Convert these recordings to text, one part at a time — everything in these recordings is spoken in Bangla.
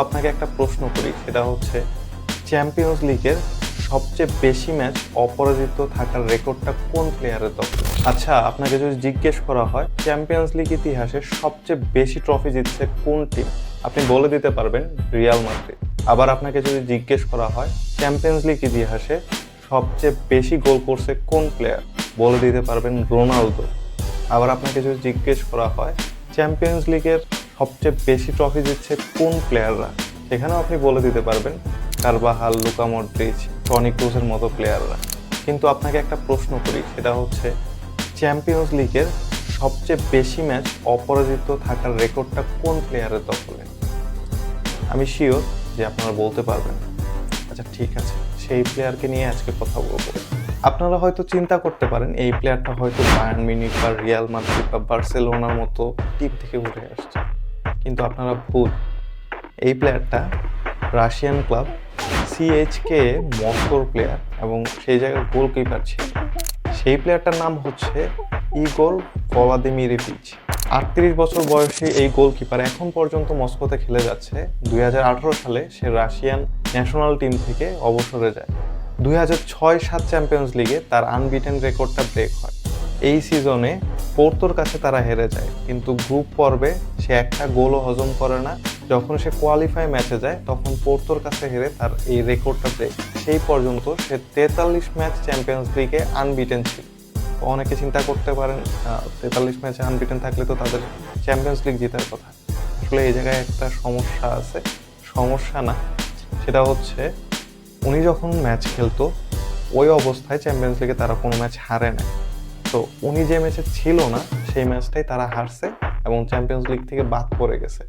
আপনাকে একটা প্রশ্ন করি, সেটা হচ্ছে চ্যাম্পিয়ন্স লিগের সবচেয়ে বেশি ম্যাচ অপরাজিত থাকার রেকর্ডটা কোন প্লেয়ারের দখলে? আচ্ছা, আপনাকে যদি জিজ্ঞেস করা হয় চ্যাম্পিয়ন্স লিগ ইতিহাসে সবচেয়ে বেশি ট্রফি জিতছে কোন টিম, আপনি বলে দিতে পারবেন রিয়াল মাদ্রিদ। আবার আপনাকে যদি জিজ্ঞেস করা হয় চ্যাম্পিয়ন্স লিগ ইতিহাসে সবচেয়ে বেশি গোল করছে কোন প্লেয়ার, বলে দিতে পারবেন রোনালদো। আবার আপনাকে যদি জিজ্ঞেস করা হয় চ্যাম্পিয়ন্স লিগের সবচেয়ে বেশি ট্রফি জিতছে কোন প্লেয়াররা, সেখানেও আপনি বলে দিতে পারবেন কারবাহাল, লুকা মডরিচ, টনি ক্রুজের মতো প্লেয়াররা। কিন্তু আপনাকে একটা প্রশ্ন করি, সেটা হচ্ছে চ্যাম্পিয়ন্স লিগের সবচেয়ে বেশি ম্যাচ অপরাজিত থাকার রেকর্ডটা কোন প্লেয়ারের দখলে? আমি শিওর যে আপনারা বলতে পারবেন। আচ্ছা ঠিক আছে, সেই প্লেয়ারকে নিয়ে আজকে কথা বলবো। আপনারা হয়তো চিন্তা করতে পারেন এই প্লেয়ারটা হয়তো বায়ার্ন মিউনিখ বা রিয়াল মাদ্রিদ বা বার্সেলোনার মতো টিম থেকে উঠে আসছে, কিন্তু আপনারা ভুল। এই প্লেয়ারটা রাশিয়ান ক্লাব সিএইচকে মস্কোর প্লেয়ার এবং সেই জায়গার গোলকিপার ছিল। সেই প্লেয়ারটার নাম হচ্ছে ইগোর ভলাদিমিরভিচ। 38 বছর বয়সে এই গোলকিপার এখন পর্যন্ত মস্কোতে খেলে যাচ্ছে। 2018 সালে সে রাশিয়ান ন্যাশনাল টিম থেকে অবসরে যায়। 2006-07 চ্যাম্পিয়ন্স লিগে তার আনবিটেন রেকর্ডটা ব্রেক হয়। এই সিজনে পোর্তোর কাছে তারা হেরে যায়, কিন্তু গ্রুপ পর্বে সে একটা গোলও হজম করে না। যখন সে কোয়ালিফাই ম্যাচে যায় তখন পোর্তোর কাছে হেরে তার এই রেকর্ডটা ব্রেক। সেই পর্যন্ত সে 43 ম্যাচ চ্যাম্পিয়ন্স লিগে আনবিটেন ছিল। তো অনেকে চিন্তা করতে পারেন 43 ম্যাচে আনবিটেন থাকলে তো তাদের চ্যাম্পিয়ন্স লিগ জেতার কথা। আসলে এই জায়গায় একটা সমস্যা আছে, সমস্যা না, সেটা হচ্ছে উনি যখন ম্যাচ খেলতো ওই অবস্থায় চ্যাম্পিয়ন্স লিগে তারা কোনো ম্যাচ হারে না। তো উনি যে ম্যাচে ছিল না সেই ম্যাচটাই তারা হারছে এবং চ্যাম্পিয়ন্স লিগ থেকে বাদ পড়ে গেছে।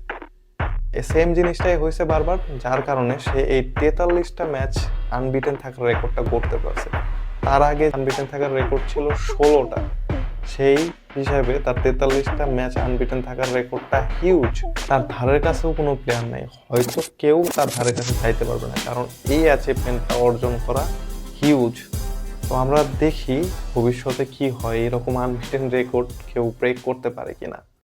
এই সেম জিনিসটাই হয়েছে বারবার, যার কারণে সে এই 43টা ম্যাচ আনবিটেন থাকার রেকর্ডটা করতে পারছে। তার আগে আনবিটেন থাকার রেকর্ড ছিল 16টা। সেই হিসাবে তার 43টা ম্যাচ আনবিটেন থাকার রেকর্ডটা হিউজ। তার ধারের কাছেও কোনো প্লেয়ার নাই, হয়তো কেউ তার ধারের কাছে চাইতে পারবে না, কারণ এই অ্যাচিভমেন্টটা অর্জন করা হিউজ। তো আমরা দেখি ভবিষ্যতে কি হয়, এরকম আনবিটেন রেকর্ড কেউ ব্রেক করতে পারে কিনা।